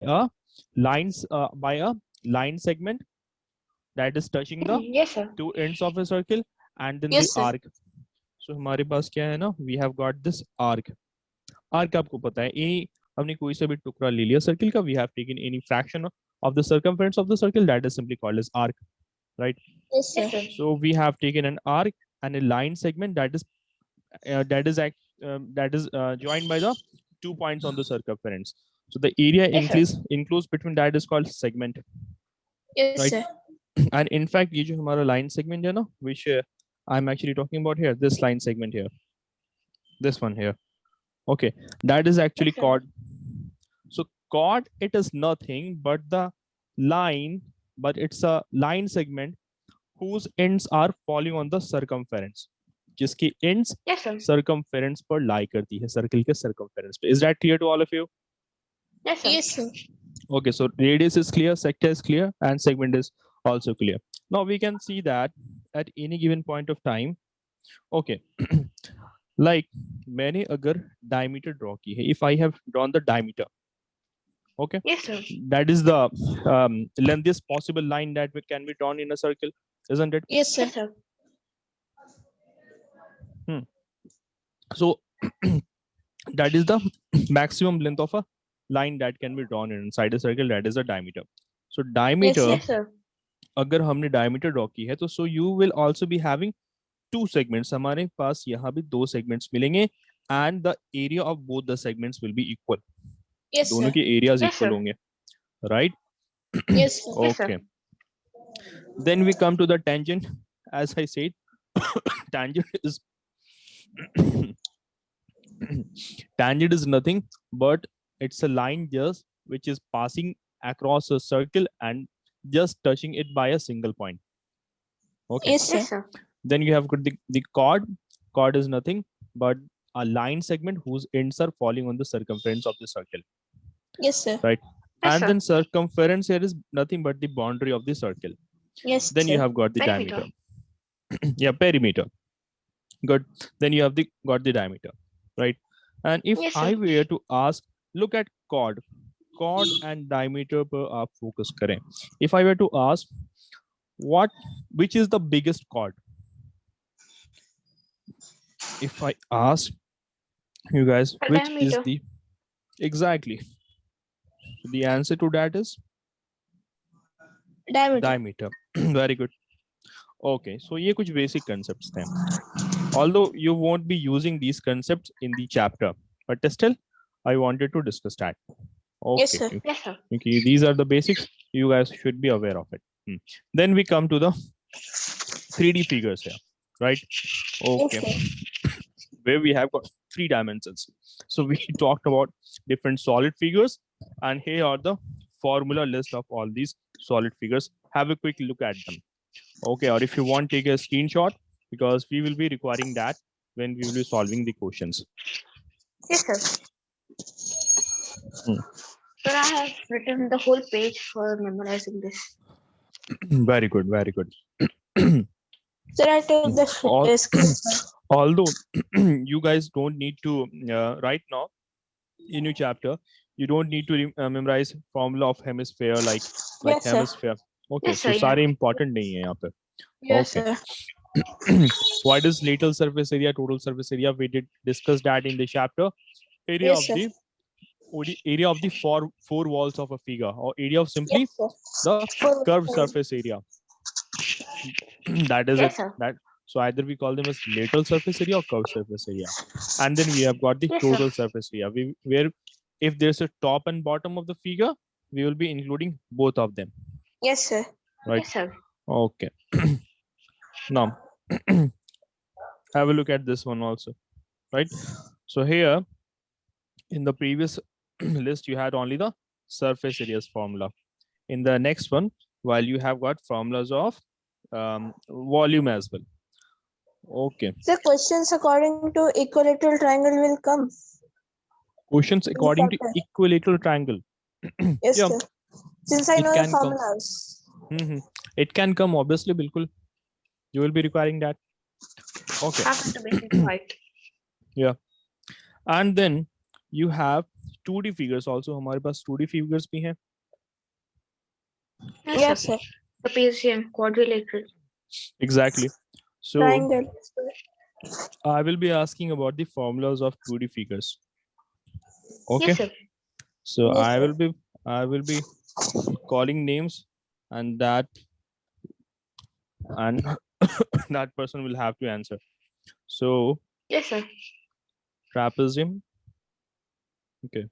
a by a line segment that is touching the Yes, sir. two ends of a circle, and then the Yes, sir. arc. So हमारे पास क्या है ना, we have got this arc. Arc आपको पता है, हमने कोई सा भी टुकड़ा ले लिया सर्कल का, we have taken any fraction of the circumference of the circle, that is simply called as arc, right? Yes, sir. Yes, sir. So we have taken an arc and a line segment that is joined by the 2 points on the circumference. So the area Yes, sir. includes between that is called segment, Yes, right? sir. And in fact, ये जो हमारा line segment है ना, which I'm actually talking about here, this line segment here, this one here, okay, that is actually Yes, sir. chord. So chord, it is nothing but the line, but it's a line segment whose ends are falling on the circumference, जिसकी ends Yes, sir. circumference पर lie करती है, circle के circumference पे. Is that clear to all of you? Yes, sir. Yes, sir. Okay, so radius is clear, sector is clear, and segment is also clear. Now we can see that at any given point of time, okay, like मैंने अगर diameter draw की है, if I have drawn the diameter, okay, Yes, sir. that is the lengthiest possible line that can be drawn in a circle, isn't it? Yes, sir. Yes, sir. So that is the maximum length of a line that can be drawn inside a circle, that is the diameter. So diameter, Yes, sir. अगर हमने diameter draw की है तो so you will also be having two segments. हमारे पास यहाँ भी दो segments मिलेंगे and the area of both the segments will be equal. Yes, दोनों sir. के areas Yes, equal sir. होंगे, right? Yes, sir. Yes, sir. Okay. Then we come to the tangent. As I said, tangent is tangent is nothing but it's a line just which is passing across a circle and just touching it by a single point. Okay. Yes, sir. Yes, sir. Then you have got the chord. Chord is nothing but a line segment whose ends are falling on the circumference of the circle, Yes, sir. right? Yes, And sir. then circumference here is nothing but the boundary of the circle. Yes, Then sir. you have got the Perimeter. diameter. Yeah, perimeter. Good. Then you have got the diameter, right? And if Yes, sir. I were to ask, look at chord and diameter per आप focus करें. If I were to ask, which is the biggest chord? If I ask you guys, A which is diameter. the exactly? So the answer to that is Diameter. diameter. Very good. Okay, so ये कुछ basic concepts थे. Although you won't be using these concepts in the chapter, but still, I wanted to discuss that. Okay. Yes, sir. Yes, sir. Okay, these are the basics. You guys should be aware of it. Then we come to the 3D figures here, right? Okay. Yes, Where we have got 3 dimensions. So we talked about different solid figures, and here are the formula list of all these solid figures. Have a quick look at them. Okay, or if you want, take a screenshot because we will be requiring that when we will be solving the questions. Yes, sir. Sir, I have written the whole page for memorizing this. Very good, very good. Sir, I took the All- screenshot. Although you guys don't need to right now in your chapter, you don't need to memorize formula of hemisphere like Yes, sir. hemisphere. Okay, Yes, so sir, yeah. सारे important नहीं है यहाँ पे. Yes, Okay. sir. What is lateral surface area, total surface area? We did discuss that in the chapter. Area Yes, of sir. the area of the four walls of a figure, or area of simply Yes, sir. the curved surface area. That is Yes, it. sir. That so either we call them as lateral surface area or curved surface area, and then we have got the Yes, sir. total surface area. Where if there's a top and bottom of the figure, we will be including both of them. Yes, sir. Right. Yes, sir. Okay. Now have a look at this one also. Right. So here in the previous list you had only the surface areas formula. In the next one, while you have got formulas of volume as well. Okay. The questions according to equilateral triangle will come. Questions according to chapter. equilateral triangle. Yes, Yeah. sir. Since I It know the can come. formulas. It can come, obviously, bilkul. You will be requiring that. Okay. After the basic height. Yeah. And then you have 2D figures also, हमारे पास 2D figures भी हैं. Yes, sir. Trapezium, quadrilateral. Exactly. So Triangle. I will be asking about the formulas of 2D figures. Okay. Yes, sir. So Yes, I will be calling names, and that that person will have to answer. So Yes, sir. trapezium, okay,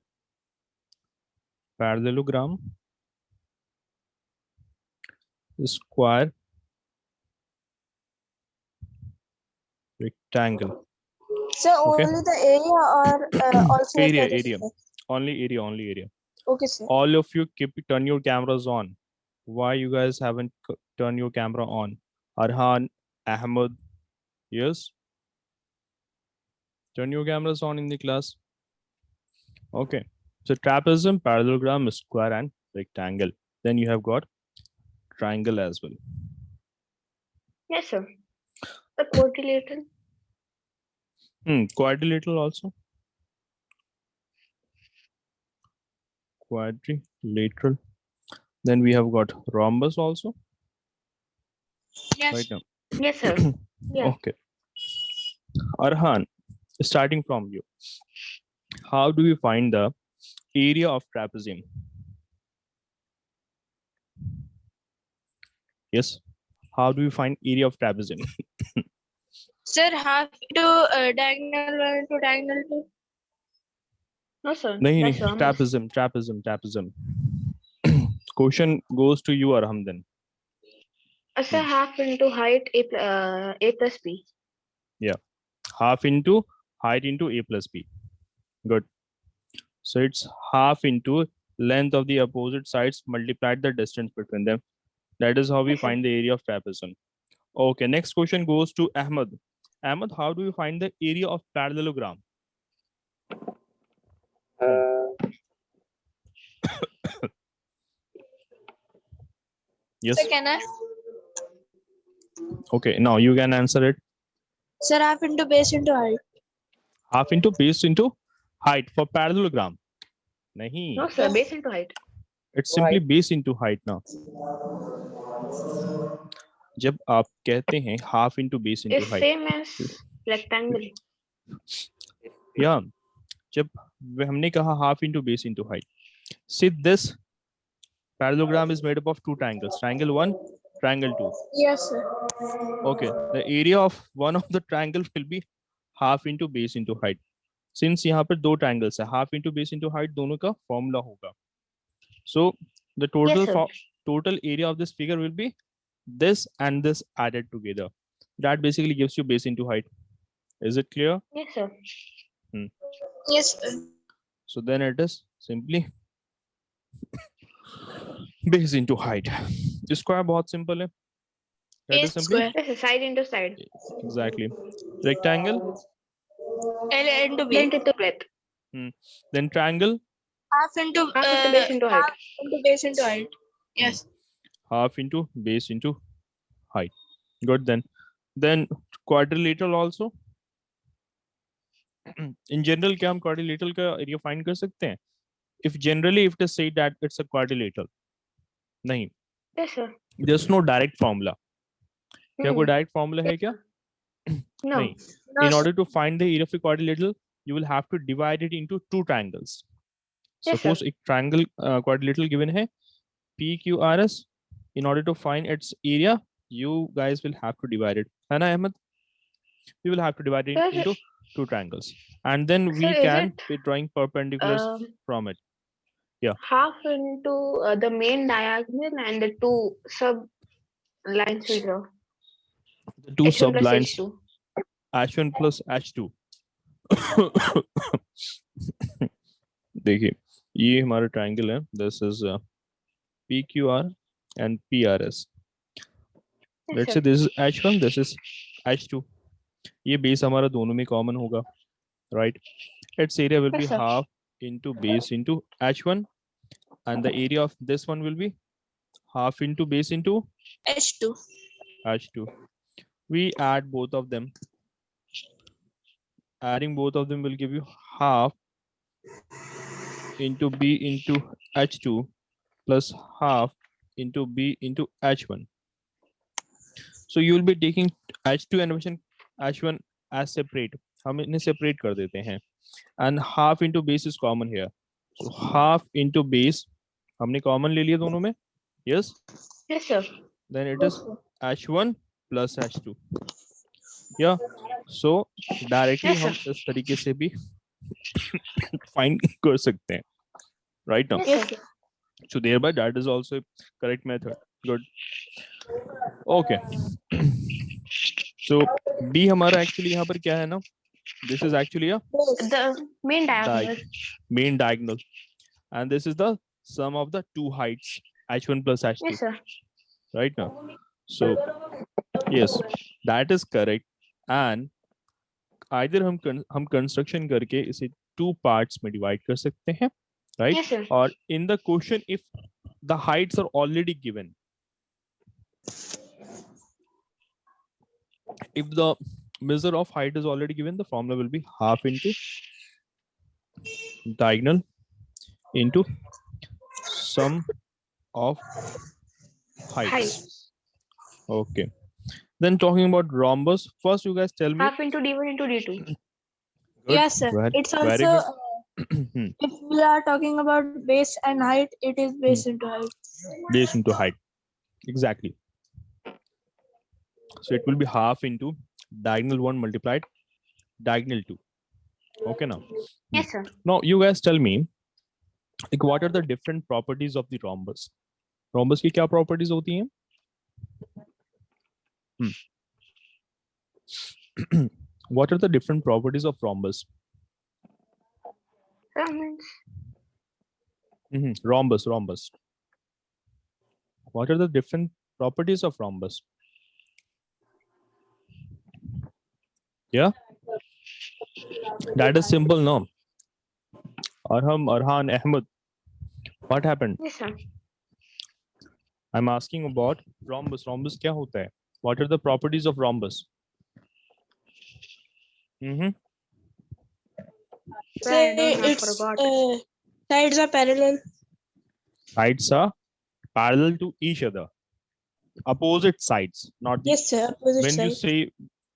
parallelogram, square, rectangle. Sir, Okay. only the area or also the Area, perimeter? only area. Okay, sir. All of you turn your cameras on. Why you guys haven't turned your camera on? Arhan, Ahmed, yes. Turn your cameras on in the class. Okay. So trapezium, parallelogram, square, and rectangle. Then you have got triangle as well. Yes, sir. The quadrilateral. Quadrilateral also. Quadrilateral. Then we have got rhombus also. Yes. Right now. Yes, sir. Yeah. Okay. Arhan, starting from you. How do we find the area of trapezium? Yes. How do we find area of trapezium? Sir, half into diagonal 1 into diagonal 2. No, sir. नहीं That's नहीं rhombus. trapezium. Question goes to you, Arham, then. Sir, half into height a plus b. Half into height into a plus b. Good. So it's half into length of the opposite sides multiplied the distance between them. That is how we Yes, sir. find the area of trapezium. Okay, next question goes to Ahmed. Ahmed, how do you find the area of parallelogram? Yes. Sir, can I? Okay, now you can answer it. Sir, half into base into height. Half into base into height for parallelogram. Nahi. No, sir. Base into height. It's simply base into height now. जब आप कहते हैं half into base into It's height. same as rectangle. Yeah. जब हमने कहा half into base into height. See, this parallelogram is made up of two triangles. Triangle 1, triangle 2. Yes, sir. Okay. The area of one of the triangle will be half into base into height. Since यहाँ पर दो triangles है, half into base into height दोनों का formula होगा. So the Yes, sir. total area of this figure will be this and this added together. That basically gives you base into height. Is it clear? Yes, sir. Yes, sir. So then it is simply base into height. Square बहुत simple है. That is A simply square. Yes, sir. Side into side. exactly. Rectangle, L into B. Length into breadth. then triangle, Half into Base into height. half into base into height. Yes. half into base into height. Good then. Then quadrilateral also. In general क्या हम quadrilateral का area find कर सकते हैं? If generally if it is said that it's a quadrilateral, नहीं. Yes, sir. There's no direct formula. क्या कोई direct formula है क्या? No. नहीं. No, In order to find the area of a quadrilateral, you will have to divide it into two triangles. Yes, Suppose sir. एक triangle quadrilateral given है PQRS. In order to find its area, you guys will have to divide it. है ना Ahmed? We will have to divide it Sir, into two triangles, and then sir, we is can it be drawing perpendiculars from it. half into the main diagonal and the two sub lines we draw? The two H1 plus sublines H2. H1 plus H2. देखिए ये हमारा triangle है. This is PQR and PRS. Yes, Let's sir. say this is H1, this is H2. ये base हमारा दोनों में common होगा, right? Its area will be Yes, sir. half into base into H1, and the area of this one will be half into base into H2. H2. We add both of them. Adding both of them will give you half into B into H2 plus half into B into H1. So you will be taking H2 and H1 as separate. हम इन्हें separate कर देते हैं. And half into base is common here. So half into base हमने common ले लिया दोनों में. Yes. Yes, sir. Then it is H1 plus H2. Yeah. So directly Yes, हम sir. इस तरीके से भी find कर सकते हैं. Right now. Yes, sir. So thereby that is also a correct method. Good. Okay. So B हमारा actually यहाँ पर क्या है ना? This is actually a The main diagonal. main diagonal, and this is the sum of the two heights H1 plus H2. Yes, sir. Right now. So yes, that is correct. And either हम construction करके इसे two parts में divide कर सकते हैं, right? Yes, sir. Or in the question, if the heights are already given, if the measure of height is already given, the formula will be half into diagonal into sum of heights. Heights. Okay. Then talking about rhombus, first you guys tell me. Half into D1 into D2. Good. Yes, sir. It's Very also good. if we are talking about base and height, it is base into height. Base into height. Exactly. So it will be half into diagonal 1 multiplied diagonal 2. Okay now. Yes, sir. Now you guys tell me, like, what are the different properties of the rhombus? Rhombus की क्या properties होती हैं? What are the different properties of rhombus? That means Rhombus. What are the different properties of rhombus? Yeah, that is simple, no? Arhan, Ahmed, what happened? yes, sir. I'm asking about rhombus. Rhombus क्या होता है? What are the properties of rhombus? Sir, I Say don't know, I it's forgot. sides are parallel. Sides are parallel to each other. Opposite sides, not the. Yes, sir. Opposite When you side. say,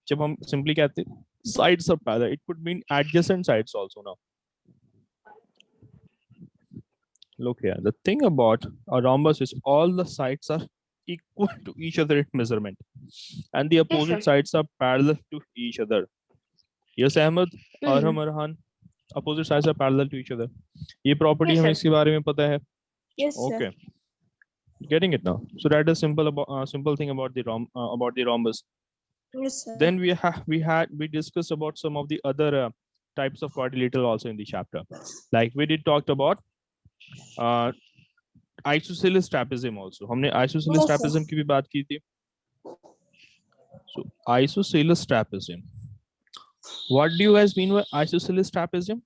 जब हम simply कहते हैं, sides are parallel, it could mean adjacent sides also now. Look here, the thing about a rhombus is all the sides are equal to each other in measurement, and the opposite sir. sides are parallel to each other. Yes, Ahmed, Arham, Arhan, opposite sides are parallel to each other. ये property Yes, हमें sir. इसके बारे में पता है. Yes, sir. Okay, getting it now. So that is simple thing about the rhombus. Yes, sir. Then we discussed about some of the other types of quadrilateral also in the chapter. Like we did talked about isosceles trapezium also. हमने isosceles Yes, sir. trapezium की भी बात की थी. So isosceles trapezium. What do you guys mean by isosceles trapezium?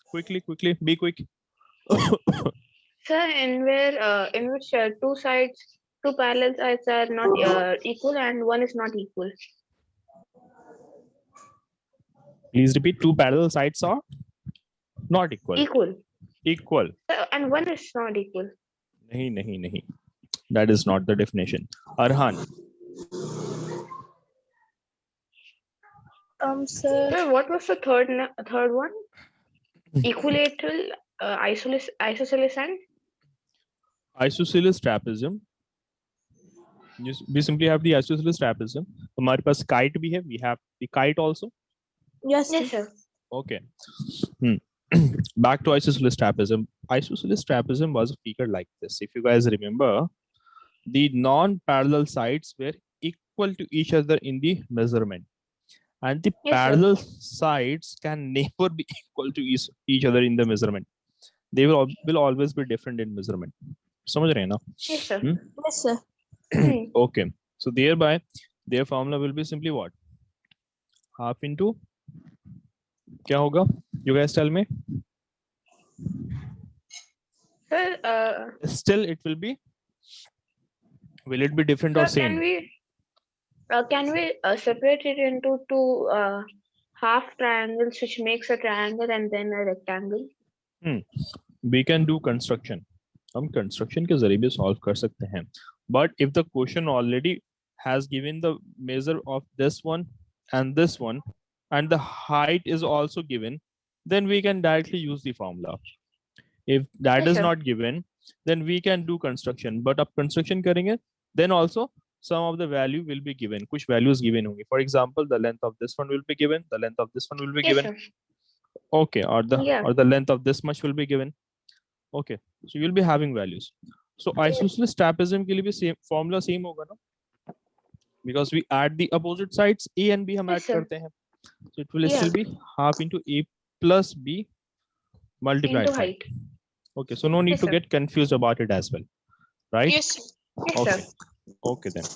Quickly, be quick. Sir, in which two parallel sides are not equal and one is not equal. Please repeat. Two parallel sides are not equal. Equal. And one is not equal. नहीं. That is not the definition. Arhan. Sir. Sir, what was the third one? Equilateral, isosceles and Isosceles trapezium. We simply have the isosceles trapezium. हमारे पास kite भी है. We have the kite also. Yes, yes, sir. sir. Okay. Back to isosceles trapezium. Isosceles trapezium was a figure like this. If you guys remember, the non-parallel sides were equal to each other in the measurement, and the Yes, sir. parallel sides can never be equal to each other in the measurement. They will always be different in measurement. समझ रहे हैं ना? Yes, sir. Yes, sir. Okay. So thereby, their formula will be simply what? Half into क्या होगा? You guys tell me. Sir, Still, it will be. Will it be different or sir, same? can we separate it into two half triangles, which makes a triangle and then a rectangle? we can do construction. हम construction के जरिए भी solve कर सकते हैं. But if the question already has given the measure of this one and the height is also given, then we can directly use the formula. If that Yes, is sir. not given, then we can do construction. But अब construction करेंगे, then also some of the value will be given. कुछ values given होंगे. For example, the length of this one will be given. The length of this one will be Yes, given. sir. Okay, or Yeah. the length of this much will be given. Okay, so you'll be having values. So isosceles trapezium के लिए भी same formula same होगा ना? Because we add the opposite sides a and b हम Yes, add sir. करते हैं. So it will Yeah. still be half into a plus b multiplied Into by. height. Okay, so no need Yes, to sir. get confused about it as well, right? Yes, sir. Yes, Okay, sir. okay then.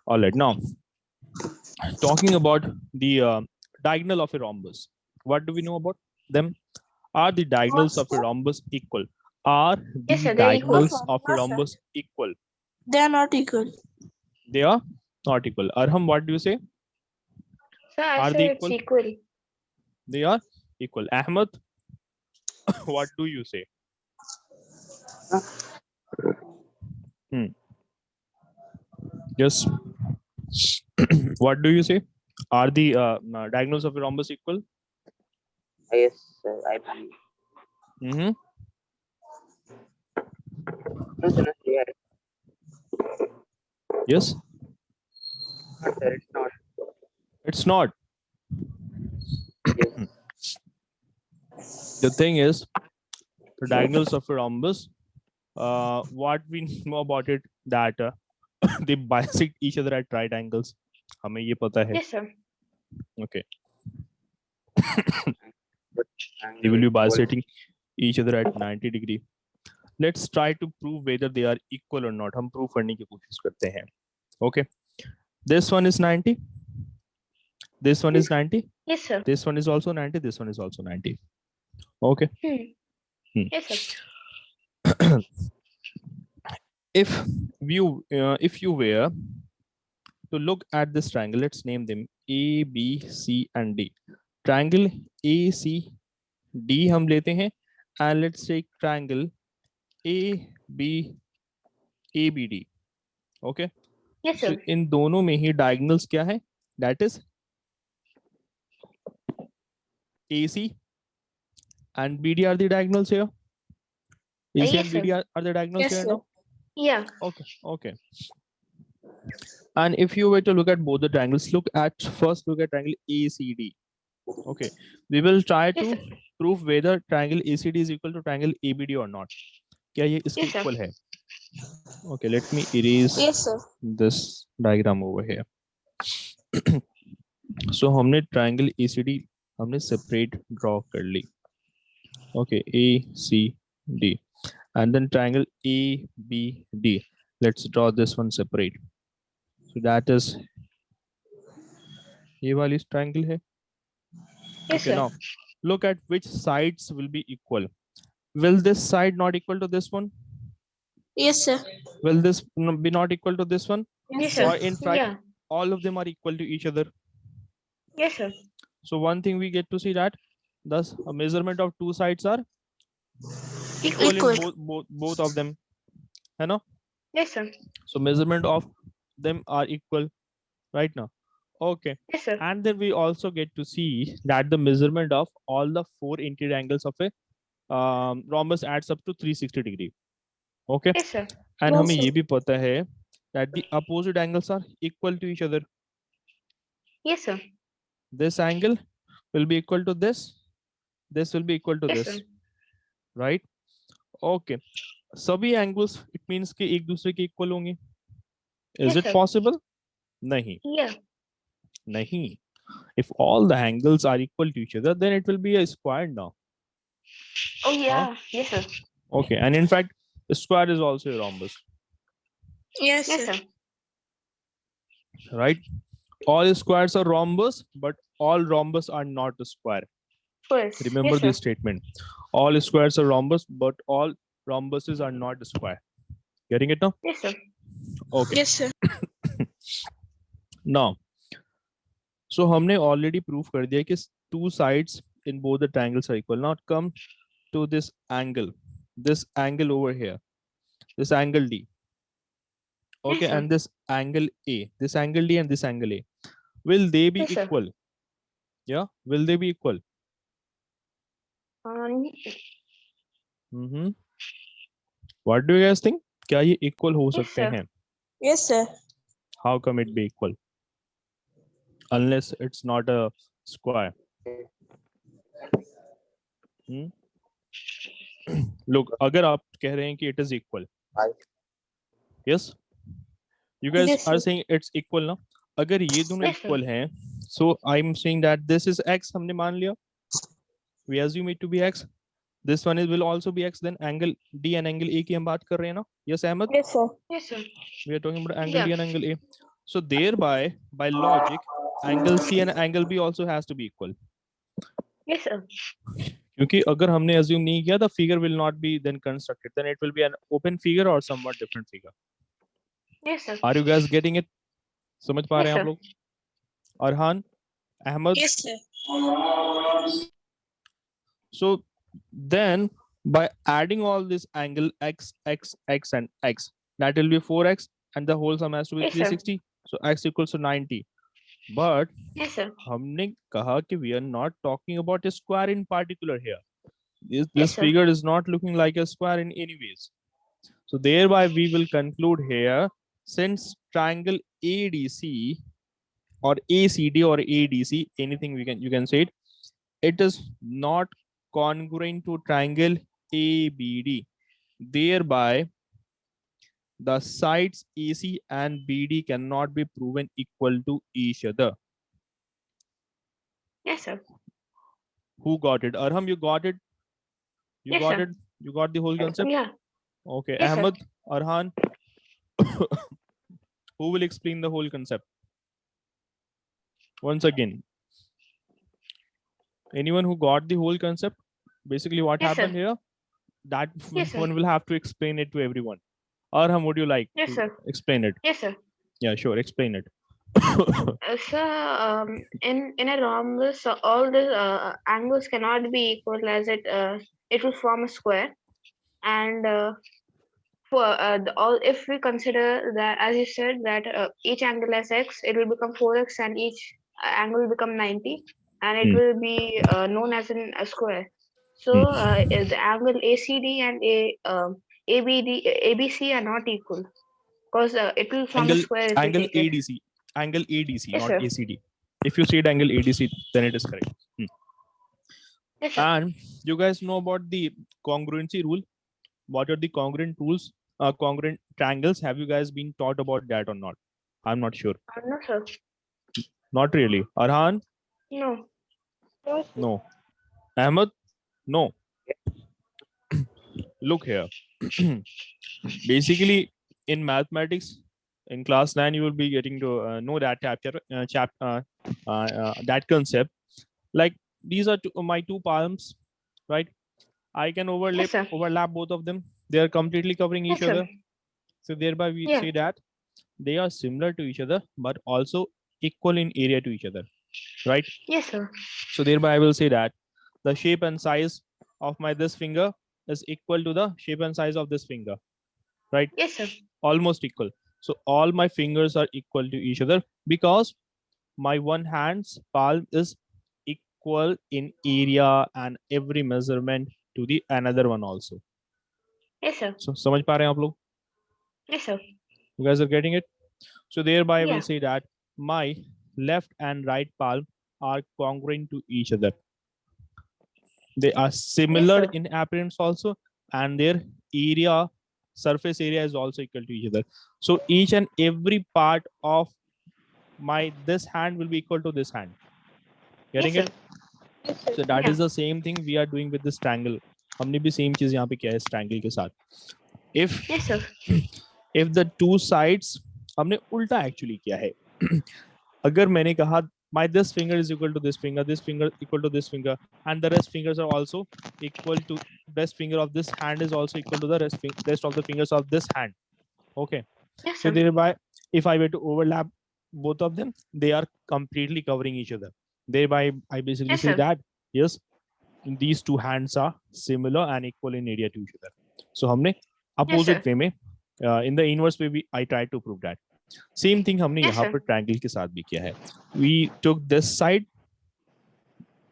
All right, now talking about the diagonal of a rhombus. What do we know about them? Are the diagonals of a rhombus equal? Are the Yes, sir. They're equal. diagonals of a rhombus equal? They are not equal. They are not equal. Arham, what do you say? Sir, I Are say they it's equal? equal. They are equal. Ahmed, what do you say? Yes. What do you say? Are the diagonals of a rhombus equal? Yes, sir, I believe. Mm-hmm. No, sir, not clear. Yes. Not, sir, it's not. It's not. Yes. The thing is, the diagonals of a rhombus, what we know about it, that they bisect each other at right angles. हमें ये पता है. Yes, sir. Okay. But They will be angle bisecting each other at 90 degree. Let's try to prove whether they are equal or not. हम prove करने की कोशिश करते हैं. Okay. This one is 90. This one is 90. Yes, sir. This one is also 90. This one is also 90. Okay. Yes, sir. If you were to look at this triangle, let's name them A, B, C, and D. Triangle A, C, D हम लेते हैं, and let's take triangle A, B, ABD. Okay. Yes, So sir. इन दोनों में ही diagonals क्या है? That is AC and BD are the diagonals here. AC Yes, and BD sir. are the diagonals Yes, here sir. now. Yeah. Okay, okay. And if you were to look at both the triangles, look at triangle ACD. Okay, we will try Yes, to sir. prove whether triangle ACD is equal to triangle ABD or not. क्या ये इसके Yes, sir. equal है? Okay, let me erase Yes, sir. this diagram over here. So हमने triangle ACD हमने separate draw कर ली. Okay, ACD, and then triangle ABD. Let's draw this one separate. So that is ये वाली triangle है. Yes, Okay, sir. now look at which sides will be equal. Will this side not equal to this one? Yes, sir. Will this be not equal to this one? Yes, Or sir. in fact, Yeah. all of them are equal to each other. Yes, sir. So one thing we get to see that thus a measurement of two sides are equal Equal. in both of them. है ना? Yes, sir. So measurement of them are equal right now. Okay. Yes, sir. And then we also get to see that the measurement of all the four interior angles of a rhombus adds up to 360 degree. Okay. Yes, sir. And Yes, हमें sir. ये भी पता है that the opposite angles are equal to each other. Yes, sir. This angle will be equal to this. This will be equal to Yes, this. sir. Right? Okay. सभी angles it means कि एक दूसरे के equal होंगे. Is Yes, it sir. possible? नहीं. Yeah. नहीं. If all the angles are equal to each other, then it will be a square now. Oh, yeah. Yes, sir. Okay. And in fact, the square is also a rhombus. Yes, Yes, sir. sir. Right? All squares are rhombus, but all rhombus are not a square. First. Remember Yes, sir. this statement. All squares are rhombus, but all rhombuses are not a square. Getting it now? Yes, sir. Okay. Yes, sir. Now, so हमने already prove कर दिया कि two sides in both the triangles are equal. Now come to this angle. this angle over here, this angle D. Okay, sir. and this angle A, this angle D and this angle A. Will they be Yes, sir. equal? Yeah, will they be equal? Mm-hmm. What do you guys think? क्या ये equal हो Yes, सकते sir. हैं? Yes, sir. How come it be equal? Unless it's not a square. Hmm? Look, अगर आप कह रहे हैं कि it is equal, yes, you guys Yes, are sir. saying it's equal ना? अगर ये दोनों Yes, sir. equal हैं, so I'm saying that this is x, हमने मान लिया. We assume it to be x. This one is will also be x. Then angle D and angle A की हम बात कर रहे हैं ना? Yes, Ahmed. Yes, sir. Yes, sir. We are talking about angle Yeah. D and angle A. So thereby, by logic, angle C and angle B also has to be equal. Yes, sir. क्योंकि अगर हमने assume नहीं किया, the figure will not be then constructed. Then it will be an open figure or somewhat different figure. Yes, sir. Are you guys getting it? समझ पा रहे Yes, हैं आप sir. लोग? Arhan, Ahmed. Yes, sir. So then by adding all this angle x, x, x and x, that will be 4x and the whole sum has to be Yes, sir. 360. So x equals to 90. But Yes, sir. हमने कहा कि we are not talking about a square in particular here. This Yes, sir. figure is not looking like a square in any ways. So thereby we will conclude here, since triangle ADC or ACD or ADC, anything you can say it is not congruent to triangle ABD. Thereby, the sides AC and BD cannot be proven equal to each other. Yes, sir. Who got it? Arham, you got it? You Yes, got sir. it? You got the whole concept? Yeah. Okay. Yes, sir. Ahmed, Arhan, who will explain the whole concept? Once again, anyone who got the whole concept? Basically, what Yes, sir. happened here? That Yes, sir. one will have to explain it to everyone. Arham, would you like Yes, to sir. explain it? Yes, sir. Yeah, sure. Explain it. Sir, in a rhombus, all the angles cannot be equal, as it will form a square. And for all, if we consider that, as you said, that each angle has x, it will become 4x, and each angle will become 90, and it Hmm. will be known as a square. So the angle ACD and ABC are not equal, because it will form a Angle square if we angle take it. ADC, angle ADC, Yes, not sir. ACD. If you said angle ADC, then it is correct. Yes, sir. And you guys know about the congruency rule. What are the congruent rules? Congruent triangles. Have you guys been taught about that or not? I'm not sure. No, sir. Not really. Arhan? No. No. Ahmed? No. Look here. Basically, in mathematics, in class 9, you will be getting to know that that concept. Like these are my two palms, right? I can Yes, sir. overlap both of them. They are completely covering Yes, each sir. other. So thereby we Yeah. say that they are similar to each other, but also equal in area to each other, right? Yes, sir. So thereby I will say that the shape and size of my this finger is equal to the shape and size of this finger, right? Yes, sir. Almost equal. So all my fingers are equal to each other because my one hand's palm is equal in area and every measurement to the another one also. Yes, sir. So समझ पा रहे हैं आप लोग? Yes, sir. You guys are getting it? So thereby I Yeah. will say that my left and right palm are congruent to each other. They are similar sir. in appearance also, and their area, surface area is also equal to each other. So each and every part of my this hand will be equal to this hand. Getting Yes, it? sir. So that Yeah. is the same thing we are doing with this triangle. हमने भी same चीज यहाँ पे किया है इस triangle के साथ. Yes, sir. If the two sides, हमने उल्टा actually किया है. अगर मैंने कहा my this finger is equal to this finger equal to this finger, and the rest fingers are also equal to best finger of this hand is also equal to the rest of the fingers of this hand. Okay. Yes, So sir. thereby, if I were to overlap both of them, they are completely covering each other. Thereby, I basically Yes, say sir. that yes, these two hands are similar and equal in area to each other. So हमने opposite way में in the inverse way we I tried to prove that. Same thing हमने Yes, यहाँ sir. पर triangle के साथ भी किया है. We took this side.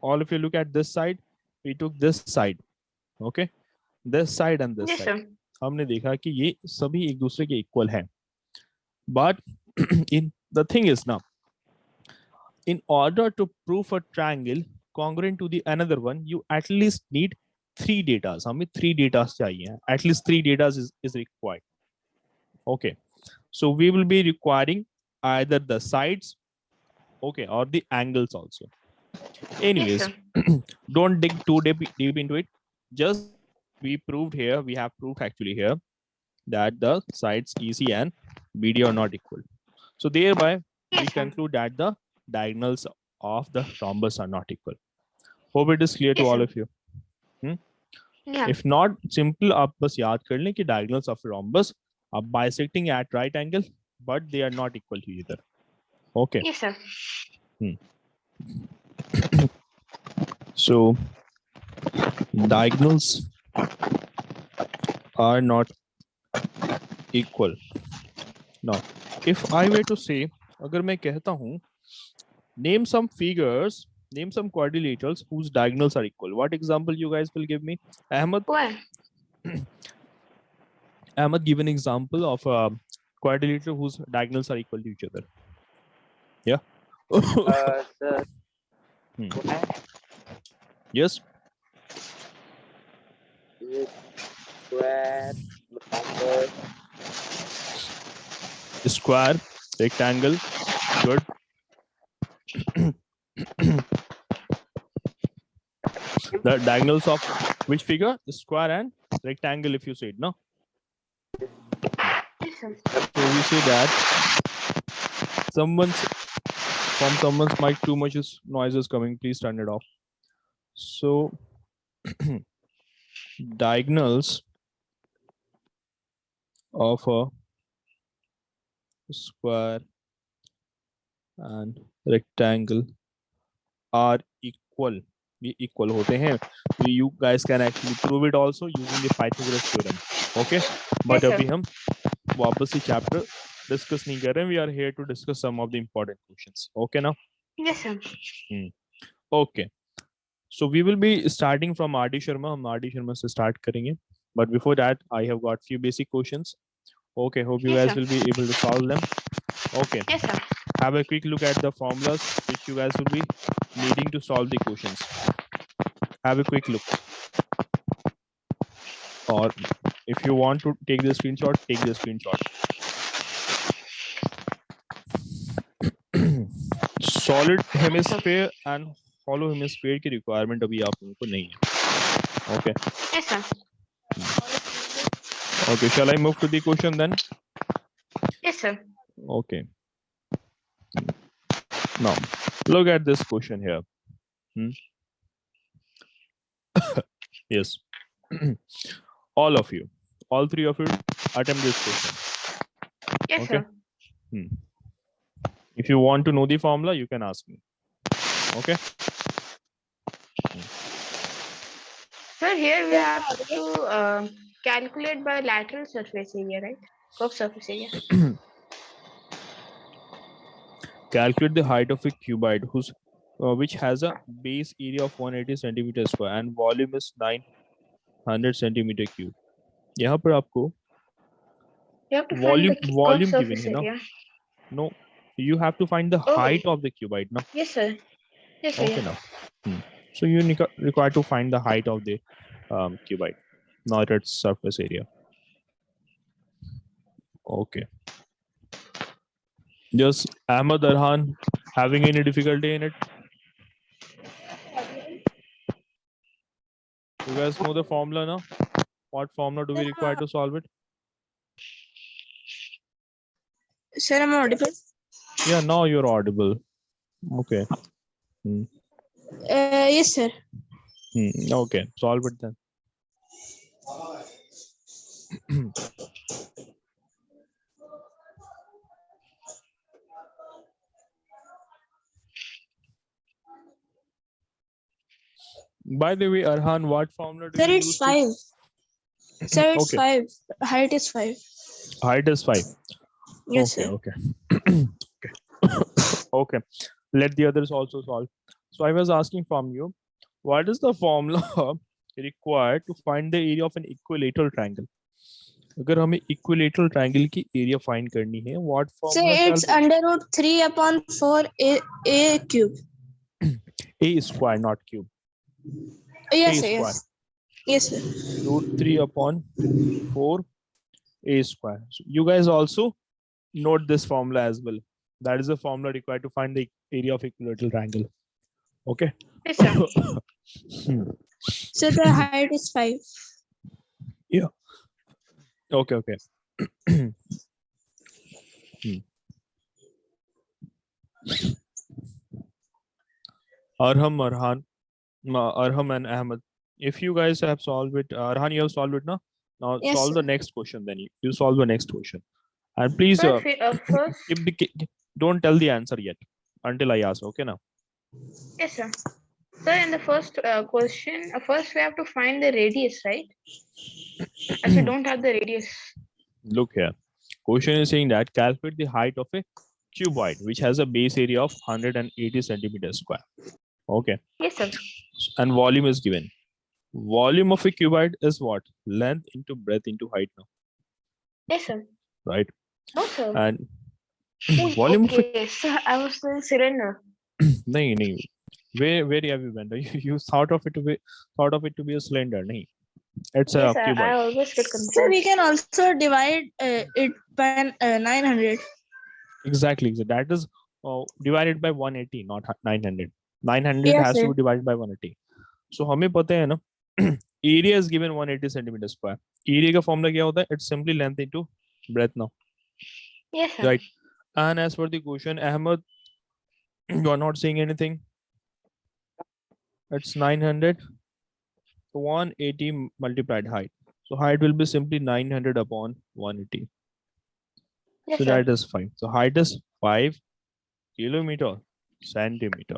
All of you look at this side. We took this side. Okay. This side and this Yes, side. sir. हमने देखा कि ये सभी एक दूसरे के equal हैं. But in the thing is now, in order to prove a triangle congruent to the another one, you at least need 3 data. हमें 3 data चाहिए. At least 3 data is required. Okay. So we will be requiring either the sides, okay, or the angles also. Anyways, Yes, sir. don't dig too deep into it. Just we proved here, we have proved actually here that the sides EC and BD are not equal. So thereby we Yes, sir. conclude that the diagonals of the rhombus are not equal. Hope it is clear to Yes, all sir. of you. Yeah. If not, simple आप बस याद कर लें कि diagonals of a rhombus are bisecting at right angle, but they are not equal to each other. Okay. Yes, sir. So diagonals are not equal. Now, if I were to say, अगर मैं कहता हूँ, name some figures, name some quadrilaterals whose diagonals are equal. What example you guys will give me? Ahmed, Well, Ahmed, give an example of a quadrilateral whose diagonals are equal to each other. Yeah. Sir, Hmm. square Yes. with square, rectangle, Square, rectangle. Good. The diagonals of which figure? Square and rectangle, if you say it, no? yes, sir. So we say that from someone's mic too much noise is coming. Please turn it off. So diagonals of a square and rectangle are equal. ये equal होते हैं. You guys can actually prove it also using the Pythagoras theorem. Okay. But Yes, sir. अभी हम वापस से chapter discuss नहीं कर रहे हैं. We are here to discuss some of the important questions. Okay now. Yes, sir. Okay. So we will be starting from R.D. Sharma. हम R.D. Sharma से start करेंगे. But before that, I have got few basic questions. Okay, hope you Yes, guys sir. will be able to solve them. Okay. Yes, sir. Have a quick look at the formulas which you guys will be needing to solve the questions. Have a quick look. Or if you want to take the screenshot, take the screenshot. Solid hemisphere and hollow hemisphere की requirement अभी आप लोगों को नहीं है. Okay. Yes, sir. Okay. Shall I move to the question then? Yes, sir. Okay. Now, look at this question here. Yes. All of you, all 3 of you attempt this question. Yes, Okay. sir. If you want to know the formula, you can ask me. Okay. Sir, here we have to calculate by lateral surface area, right? Curve surface area. Calculate the height of a cuboid whose which has a base area of 180 centimeter square and volume is 900 centimeter cube. यहाँ पर आपको You have to find the curve volume given surface है ना? area. No, you have to find the Oh. height of the cuboid now. Yes, sir. Yes, sir. Okay Yeah. now. So you require to find the height of the cuboid, not its surface area. Okay. Just Ahmad Arhan having any difficulty in it? You guys know the formula now? What formula do we require to solve it? Sir, I'm audible. Yeah, now you're audible. Okay. Yes, sir. Okay, solve it then. By the way, Arhan, what formula do Sir, you it's use? 5. Sir, it's Okay, 5. Height is 5. height is 5. Yes, Okay, sir. okay. Okay. Okay. Let the others also solve. So I was asking from you, what is the formula required to find the area of an equilateral triangle? अगर हमें equilateral triangle की area find करनी है, what Sir, formula shall it's we use? under root 3 upon 4 a cube. A square, not cube. Yes, A sir. square. Yes. Yes, sir. Root 3 upon 4 A square. So you guys also note this formula as well. That is the formula required to find the area of equilateral triangle. Okay. Yes, sir. So the height is 5. Yeah. Okay, okay. Arham and Ahmed. If you guys have solved it, Arhan, you have solved it now. Now Yes, solve sir. the next question. Then you solve the next question, and please Sir, first, don't tell the answer yet until I ask. Okay, now. yes, sir. Sir, in the first question, first we have to find the radius, right? As we don't have the radius. Look here. Question is saying that calculate the height of a cuboid which has a base area of 180 centimeters square. Okay. Yes, sir. And volume is given. Volume of a cuboid is what? Length into breadth into height now. Yes, sir. Right? No, sir. And Oh, volume of a okay, sir, I was the cylinder. nahi. Where have you went? You thought of it to be a cylinder. Nahi. It's Yes, a sir, I cuboid. always get So confused. we can also divide it by 900. Exactly. So that is divided by 180, not 900. 900 Yes, has to sir. be divided by 180. So हमें पता है ना area is given 180 centimeters square. Area का formula क्या होता है? It's simply length into breadth now. Yes, sir. Right. And as for the question, Ahmed, you are not saying anything. It's 900. 180 multiplied height. So height will be simply 900 upon 180. Yes, So sir. that is 5. So height is 5 kilometer centimeter.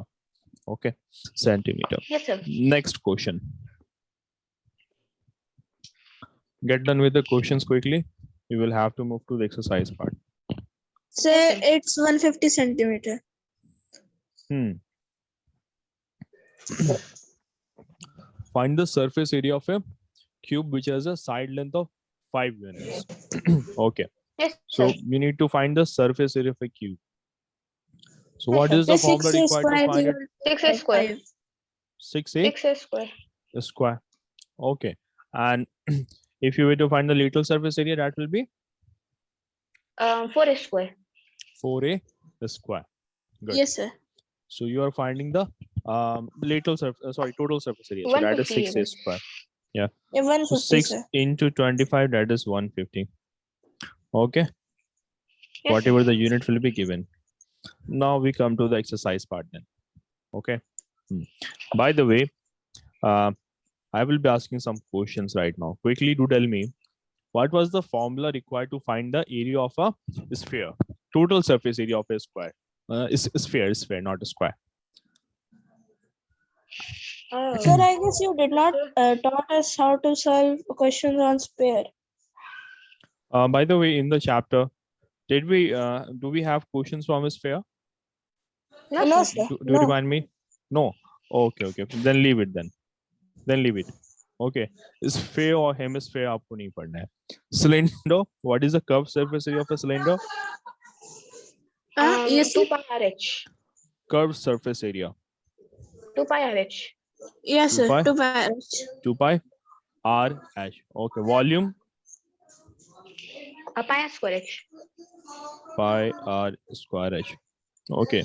Okay, centimeter. Yes, sir. Next question. Get done with the questions quickly. We will have to move to the exercise part. So Yes, sir. it's 150 centimeter. Find the surface area of a cube which has a side length of 5 units. Okay, Yes, so sir. you need to find the surface area of a cube. So Yes, what sir. is the So formula 6 required to square find it? 6a square. 5. 6a 6a square. square. Okay, and if you were to find the lateral surface area, that will be 4a square. 4a square. Good. Yes, sir. So you are finding the lateral surface, total surface area. So that is 150 6a units. square. Yeah, So 150, 6 sir. into 25, that is 150. Okay, Yes, whatever sir. the unit will be given. Now we come to the exercise part then. Okay. By the way, I will be asking some questions right now. Quickly do tell me, what was the formula required to find the area of a sphere? Total surface area of a square. Sphere, not a square. Sir, I guess you did not taught us how to solve questions on sphere. By the way, in the chapter, did we do we have questions from a sphere? No, No, sir. sir. Do you No. remind me? No. Okay. Then leave it then. Then leave it. Okay. Sphere or hemisphere आपको नहीं पढ़ना है. Cylinder. What is the curved surface area of a cylinder? Yes, 2 sir. pi RH. Curved surface area. 2 pi RH. Yes, 2 sir. pi? 2 pi. 2 pi RH. Okay. Volume Pi r square H. pi r square h. Okay.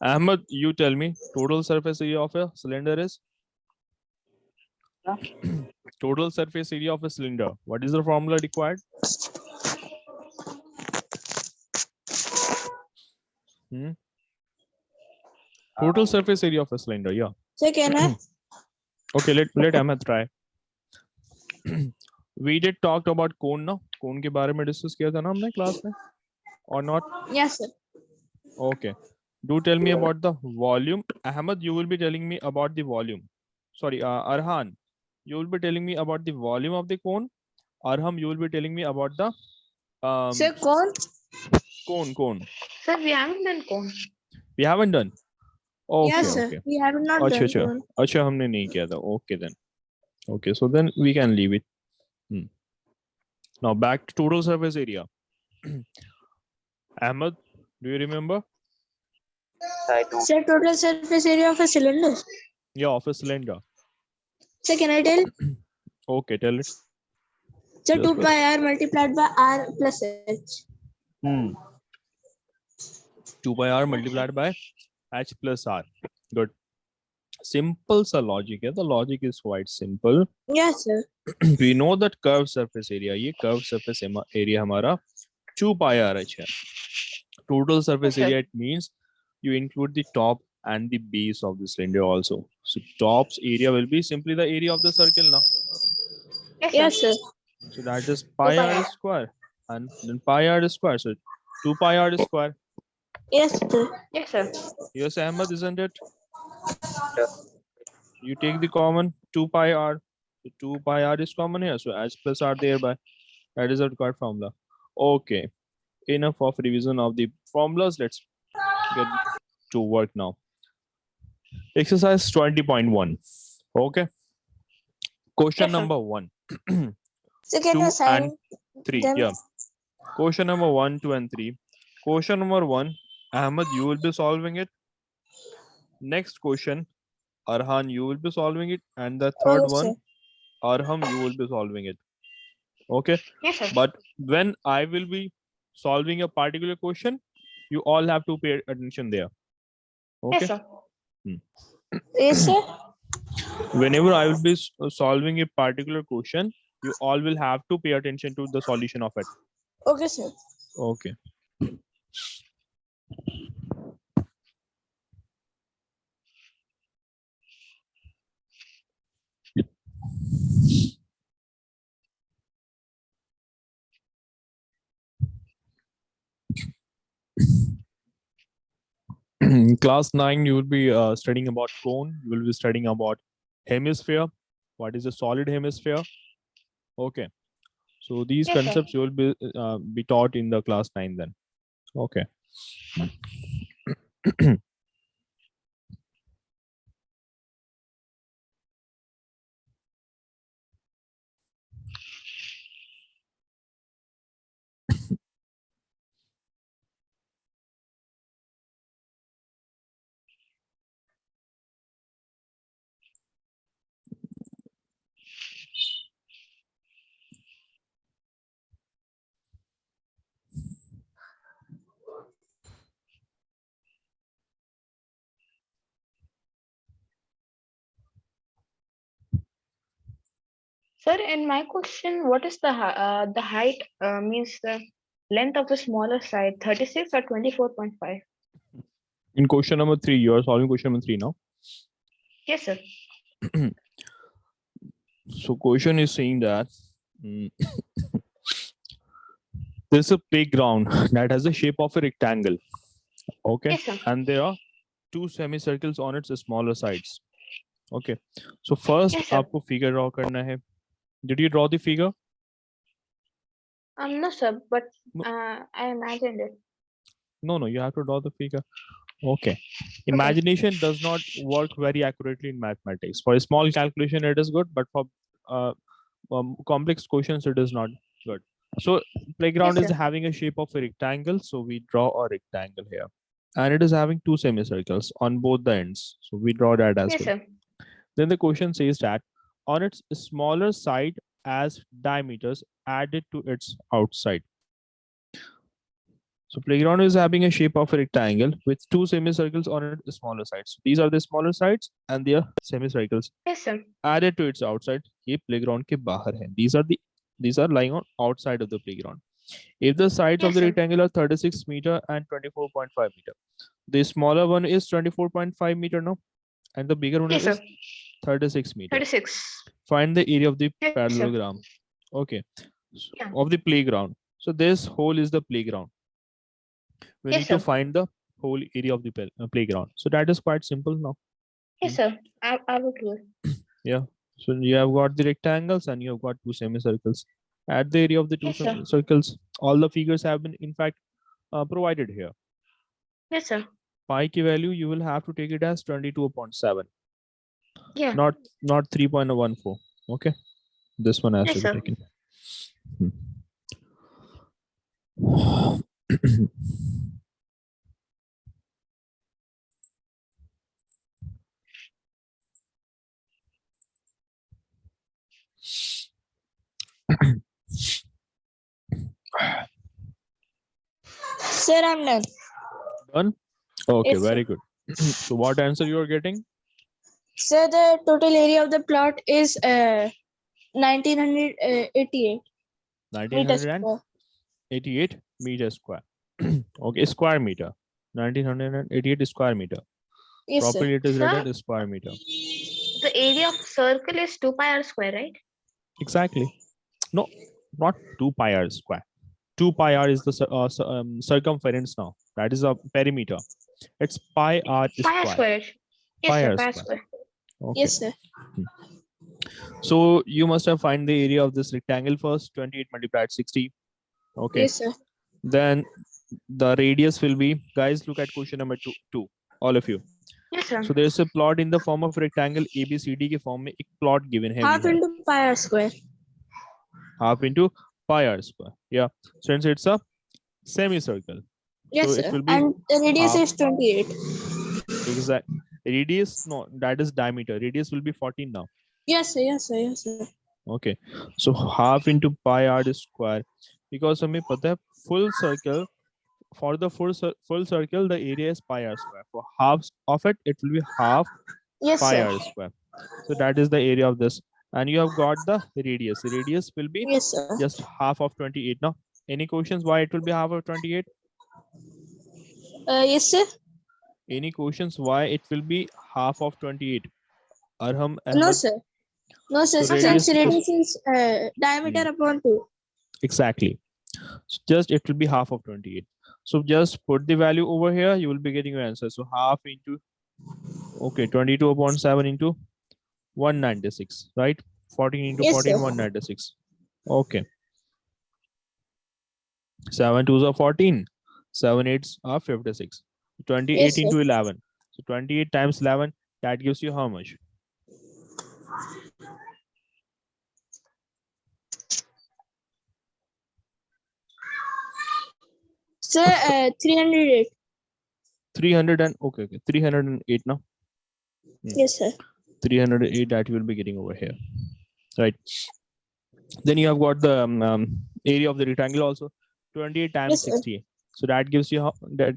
Ahmed, you tell me total surface area of a cylinder is? Total surface area of a cylinder. What is the formula required? Total surface area of a cylinder. Yeah. So can I? Okay. Let Ahmed try. We did talked about cone now. Cone के बारे में discuss किया था ना हमने class में, or not? Yes, sir. Okay. Do tell me about the volume. Ahmed, you will be telling me about the volume. Sorry, Arhan, you will be telling me about the volume of the cone, Arham, you will be telling me about the Sir, cone? cone. Sir, we haven't done cone. We haven't done. Yes, Okay, sir. okay. We have not अच्छा done अच्छा cone. अच्छा हमने नहीं किया था. Okay then. Okay, so then we can leave it. Now back to total surface area. Ahmed, do you remember? I don't. Sir, total surface area of a cylinder. Yeah, of a cylinder. Sir, can I tell? Okay, tell it. Sir, Yes, 2 please. pi r multiplied by r plus h. 2 pi r multiplied by h plus r. Good. Simple sa logic है. The logic is quite simple. Yes, sir. We know that curved surface area. ये curved surface area हमारा 2 pi r h है. Total surface Yes, sir. area, it means you include the top and the base of the cylinder also. So top's area will be simply the area of the circle now. Yes, Yes, sir. sir. So that is pi pi r r. square, and then pi r square. So 2 pi r square. Yes, sir. Yes, sir. Yes, Ahmed, isn't it? Yeah. You take the common 2 pi r. So 2 pi r is common here. So h plus r thereby. That is a required formula. Okay. Enough of revision of the formulas. Let's get to work now. Exercise 20.1. Okay. Question Yes, sir. number 1, So, can 2 you and assign 3. them? Yeah. Question number 1, 2, and 3. Question number 1, Ahmed, you will be solving it. Next question, Arhan, you will be solving it. And the third Okay, one, sir. Arham, you will be solving it. Okay. Yes, sir. But when I will be solving a particular question, you all have to pay attention there. Okay. Yes, sir. Yes, sir. Whenever I will be solving a particular question, you all will have to pay attention to the solution of it. Okay, sir. Okay. In class 9, you will be studying about cone. You will be studying about hemisphere. What is a solid hemisphere? Okay. So these Yes, sir. concepts you will be taught in the class 9 then. Okay. Sir, in my question, what is the height means the length of the smaller side, 36 or 24.5? In question number 3, you are solving question number 3 now. Yes, sir. So question is saying that there's a playground that has the shape of a rectangle. Okay. Yes, sir. And there are 2 semicircles on its smaller sides. Okay. So first, Yes, sir. आपको figure draw करना है. Did you draw the figure? No, sir, but No. I imagined it. No, you have to draw the figure. Okay. Imagination does not work very accurately in mathematics. For a small calculation, it is good, but for complex questions, it is not good. So playground Yes, is sir. having a shape of a rectangle. So we draw a rectangle here. And it is having 2 semicircles on both the ends. So we draw that as Yes, well. sir. Then the question says that on its smaller side as diameters added to its outside. So playground is having a shape of a rectangle with 2 semicircles on its smaller sides. These are the smaller sides and their semicircles Yes, sir. added to its outside. ये playground के बाहर हैं. These are lying on outside of the playground. If the sides of Yes, the sir. rectangle are 36 meter and 24.5 meter, the smaller one is 24.5 meter now, and the bigger one Yes, is sir. 36 meter. 36. Find the area of the Yes, sir. parallelogram. Okay. So, Yeah. of the playground. So this hole is the playground. We Yes, need to sir. find the whole area of the playground. So that is quite simple now. Yes, sir. I will do it. Yeah. So you have got the rectangles and you have got 2 semicircles. Add the area of the two Yes, sir. circles. All the figures have been, in fact, provided here. Yes, sir. Pi key value, you will have to take it as 22.7, Yeah. not 3.14. Okay, this one has Yes, to be sir. taken. Sir, I'm done. Done. Okay, Yes, sir. very good. So what answer you are getting? Sir, the total area of the plot is 1988 meters 1988 square. meter square. Okay, square meter. 1988 square meter. Yes, sir. Properly it is Sir, written square meter. the area of circle is 2 pi r square, right? Exactly. No, not 2 pi r square. 2 pi r is the circumference now. That is a perimeter. It's pi r Pi r square. square. Yes, Pi sir. r Pi r square. square. Okay. Yes, sir. So you must have find the area of this rectangle first. 28 multiplied 60. Okay. Yes, sir. Then the radius will be, guys, look at question number two, all of you. Yes, sir. So there's a plot in the form of rectangle ABCD के form में एक plot given है Half into pi r square. half into pi r square. Yeah, since it's a semicircle, Yes, so sir. it will be And the radius half. is 28. Exact radius, no, that is diameter. Radius will be 14 now. Yes, sir. Yes, sir. Yes, sir. Okay, so half into pi r square, because हमें पता है full circle, for the full circle the area is pi r square. For half of it, it will be half Yes, pi sir. r square. So that is the area of this, and you have got the radius. The radius will be Yes, sir. just half of 28. Now, any questions why it will be half of 28? Yes, sir. Any questions why it will be half of 28? Arham No, Ahmed. sir. No, sir. So Since radius radius is diameter upon 2. exactly. So just it will be half of 28. So just put the value over here. You will be getting your answer. So half into 22.7 into 196, right? 14 into Yes, 14, sir. 196. Okay. 7 2s are 14. 7 8s are 56. 28 Yes, sir. into 11. So 28 times 11, that gives you how much? Sir, 308. 300 and okay, 308 now. Yes, sir. 308 that you will be getting over here, right? Then you have got the area of the rectangle also. 28 times Yes, sir. 60. So that gives you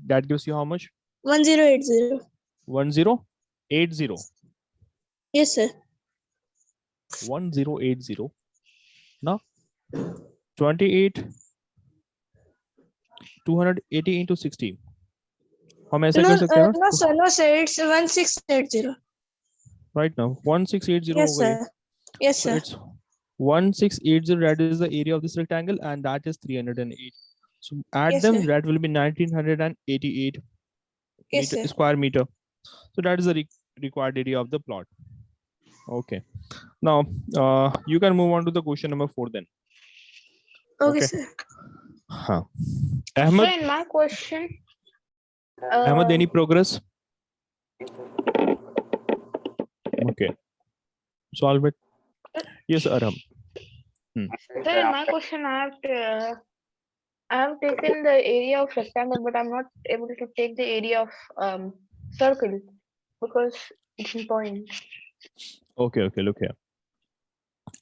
that gives you how much? 1080. 1080. Yes, sir. 1080. Now 28 280 into 60. हम ऐसा कर सकते हैं ना? No, sir. No, sir. It's 1680. Right now 1680 Yes, हो गई. sir. Yes, So sir. it's 1680, that is the area of this rectangle, and that is 308. So add Yes, them, sir. that will be 1988 Yes, sir. square meter. So that is the required area of the plot. Okay. Now you can move on to the question number 4 then. Okay, Okay. sir. Huh. So Ahmed, in my question, Ahmed, any progress? Okay. Solve it. Yes, Arham. so in my question, I have taken the area of rectangle, but I'm not able to take the area of circle because it's in point. Okay, look here.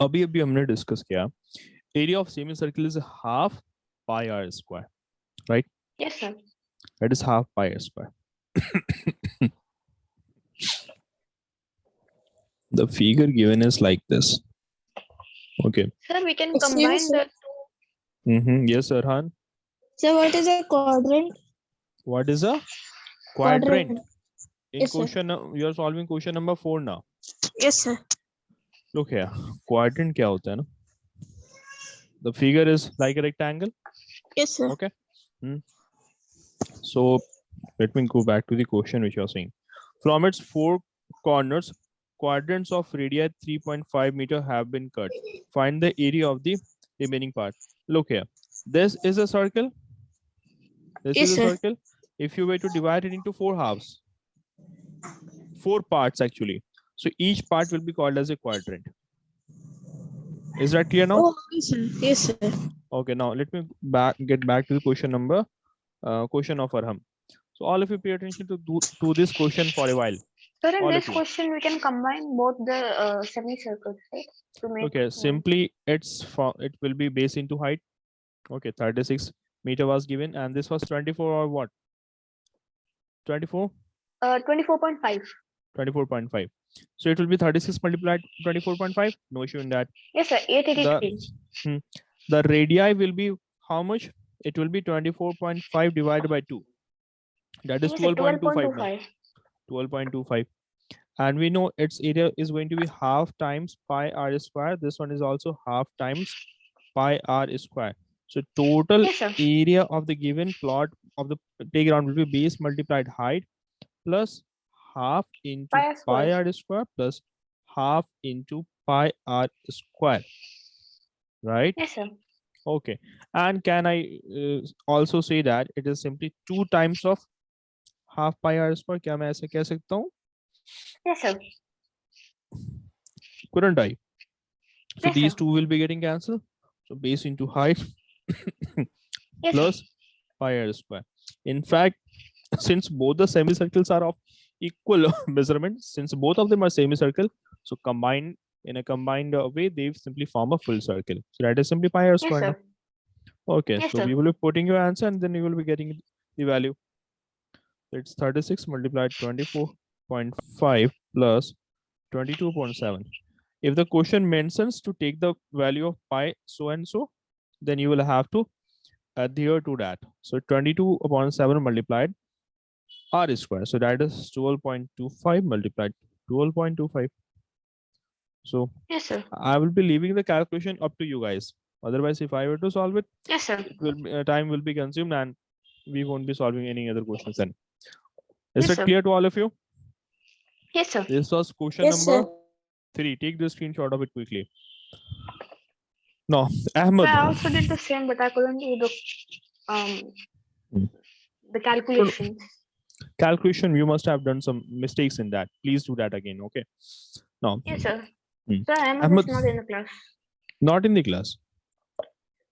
अभी हमने discuss किया area of semicircle is half pi r square, right? Yes, sir. That is half pi r square. The figure given is like this. Okay. Sir, we can Excuse me, combine sir. the Yes, Arhan. So what is a quadrant? What is a quadrant? In Yes, sir. question, you are solving question number 4 now. Yes, sir. Look here. Quadrant क्या होता है ना? The figure is like a rectangle. Yes, sir. Okay. So let me go back to the question which you are saying. From its 4 corners, quadrants of radii 3.5 meter have been cut. Find the area of the remaining part. Look here. This is a circle. This Yes, is a sir. circle. If you were to divide it into 4 halves, 4 parts actually. So each part will be called as a quadrant. Is that clear now? Oh, yes, sir. Yes, sir. Okay, now let me get back to the question number, question of Arham. So all of you pay attention to this question for a while. Sir, in All this of you. question, we can combine both the semicircles, right? To make Okay, one. simply it will be based into height. Okay, 36 meter was given, and this was 24 or what? 24? 24.5. 24.5. So it will be 36 multiplied 24.5. No issue in that. Yes, sir. 883. The radii will be how much? It will be 24.5 divided by 2. That is Yes, sir. 12.25 now. 12.25. 12.25. And we know its area is going to be half times pi r square. This one is also half times pi r square. So total Yes, sir. area of the given plot of the playground will be base multiplied height plus half into Pi r pi square. r square plus half into pi r square. Right? Yes, sir. Okay. And can I also say that it is simply 2 times of half pi r square? क्या मैं ऐसे कह सकता हूँ? Yes, sir. Couldn't I? So Yes, these sir. two will be getting cancelled. So base into height Yes, plus sir. pi r square. In fact, since both the semicircles are of equal measurement, since both of them are semicircle, so combined in a combined way, they simply form a full circle. So that is simply pi r Yes, square. sir. Okay, Yes, so sir. we will be putting your answer and then you will be getting the value. It's 36 multiplied 24.5 plus 22.7. If the question mentions to take the value of pi so and so, then you will have to adhere to that. So 22.7 multiplied r square. So that is 12.25 multiplied 12.25. So Yes, sir. I will be leaving the calculation up to you guys. Otherwise, if I were to solve it, Yes, sir. it will be, time will be consumed and we won't be solving any other questions then. Is Yes, it sir. clear to all of you? Yes, sir. This was question Yes, number sir. 3. Take the screenshot of it quickly. No, So Ahmed. I also did the same, but I couldn't do um Hmm. the calculations. Calculation, you must have done some mistakes in that. Please do that again. Okay. No. Yes, sir. Hmm. Sir, Ahmed Ahmed, is not in the class. not in the class.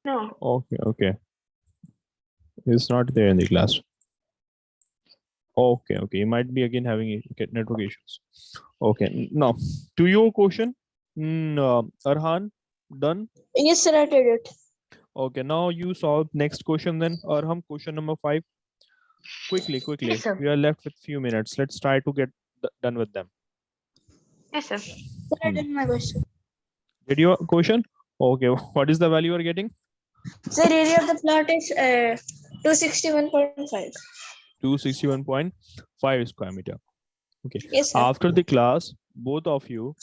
No. Okay. He's not there in the class. Okay. You might be again having network issues. Okay. Now, to your question, Arhan, done. Yes, sir. I did it. Okay. Now you solve next question then. Arham, question number 5. Quickly. Yes, sir. We are left with few minutes. Let's try to get done with them. Yes, sir. Sir, I did my question. Did your question? Okay. What is the value you are getting? Sir, area of the plot is 261.5. 261.5 square meter. Okay. Yes, sir. After the class, both of you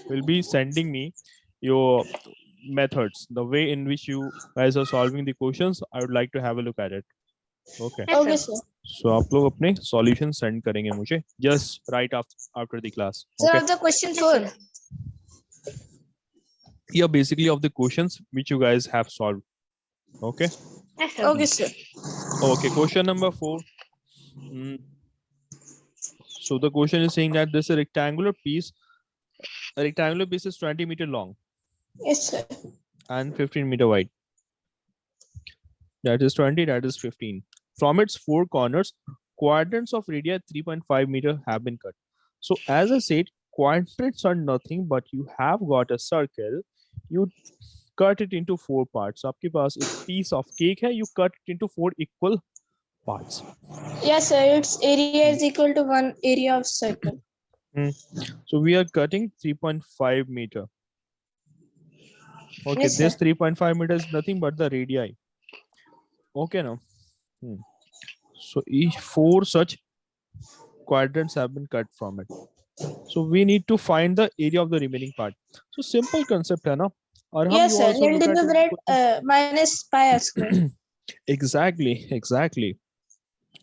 will be sending me your methods, the way in which you guys are solving the questions. I would like to have a look at it. Okay. Yes, Okay, sir. sir. So आप लोग अपने solution send करेंगे मुझे just right after the class. Sir, Okay. of the question Yes, 4. sir. Yeah, basically of the questions which you guys have solved. Okay. Yes, sir. Okay, sir. Okay. Question number 4. So the question is saying that this is a rectangular piece. A rectangular piece is 20 meter long Yes, sir. and 15 meter wide. That is 20, that is 15. From its 4 corners, quadrants of radii 3.5 meter have been cut. So as I said, quadrants are nothing but you have got a circle, you cut it into 4 parts. So आपके पास एक piece of cake है, you cut it into 4 equal parts. Yes, sir. Its area is equal to 1 area of circle. So we are cutting 3.5 meter. Okay, Yes, this sir. 3.5 meter is nothing but the radii. Okay, now. So each 4 such quadrants have been cut from it. So we need to find the area of the remaining part. So simple concept hai na? Arham, Yes, you sir. also Length look of at the it. bread minus pi r square. Exactly.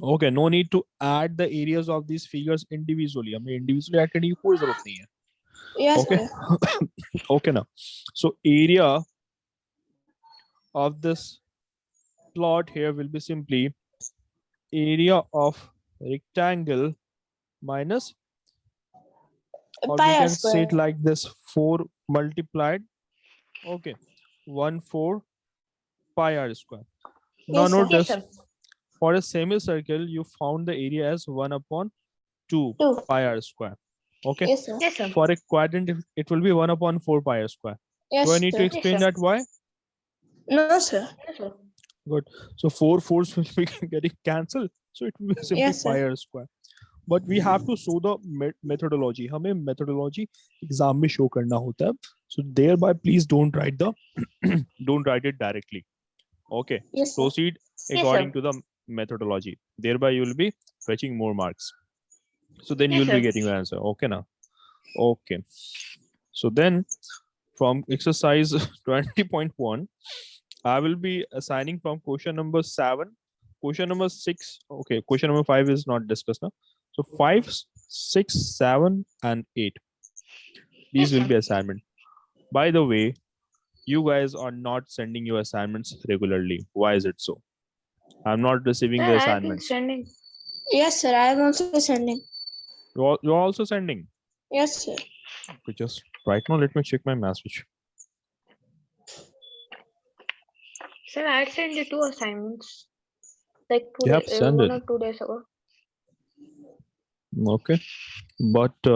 Okay, no need to add the areas of these figures individually. हमें individually add करने की कोई जरूरत नहीं है. Yes, Okay. sir. Okay now. So area of this plot here will be simply area of rectangle minus, or Pi we r can say square. it like this, 4 multiplied, okay, 1/4 pi r square. Now Yes, sir. notice, for a semicircle, you found the area as 1/2 2. pi r square. Okay. Yes, sir. Yes, sir. For a quadrant, it will be 1/4 pi r square. Yes, Do I need to sir. explain sir. that why? No, sir. Yes, sir. Good. So 4 fours will be getting cancelled. So it will be simply Yes, pi sir. r square. But we have to show the methodology. हमें methodology exam में show करना होता है. So thereby, please don't write the don't write it directly. Okay. Yes, sir. Proceed according to the methodology. Thereby, you will be fetching more marks. So then Yes, you will be sir. getting the answer. Okay, now. Okay. So then, from exercise 20.1, I will be assigning from question number 7. Question number 6. Okay, question number 5 is not discussed now. So 5, 6, 7, and 8. These Yes, will sir. be assignment. By the way, you guys are not sending your assignments regularly. Why is it so? I'm not receiving Sir, the I've been assignments. sending. Yes, sir. I am also sending. You're also sending. Yes, sir. Okay, just right now, let me check my message. Sir, I sent you 2 assignments. Like You have 2 days, sent 1 it. or 2 days ago. Okay. But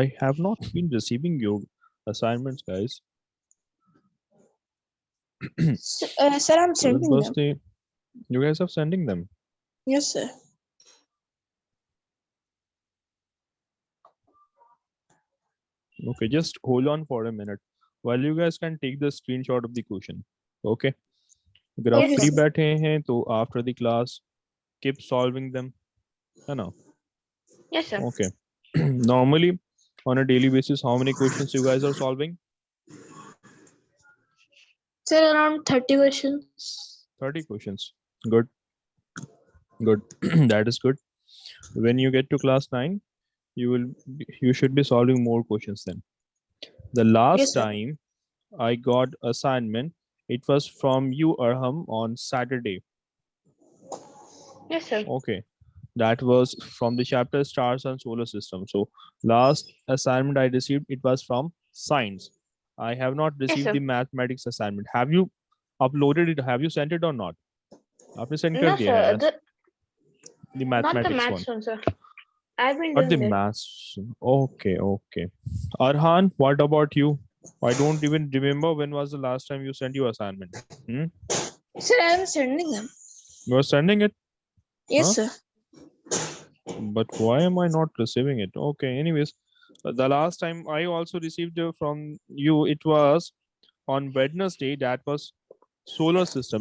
I have not been receiving your assignments, guys. Sir, I'm So sending first them. day, you guys are sending them. Yes, sir. Okay, just hold on for a minute while you guys can take the screenshot of the question. Okay. अगर आप Yes, free sir. बैठे हैं तो after the class keep solving them. है ना? Yes, sir. Okay. Normally on a daily basis, how many questions you guys are solving? Sir, around 30 questions. 30 questions. Good. Good. That is good. When you get to class 9, you should be solving more questions then. The last Yes, sir. time I got assignment, it was from you, Arham, on Saturday. Yes, sir. Okay. That was from the chapter Stars and Solar System. So last assignment I received, it was from science. I have not received sir. the mathematics assignment. Have you uploaded it? Have you sent it or not? आपने send कर No, दिया है sir. the Not the mathematics one. maths one, sir. I've been Not the doing that. maths. Okay, okay. Arhan, what about you? I don't even remember when was the last time you sent your assignment. Sir, I am sending them. You are sending it, Yes, Huh? sir. but why am I not receiving it? Okay, anyways, the last time I also received from you, it was on Wednesday. That was solar system.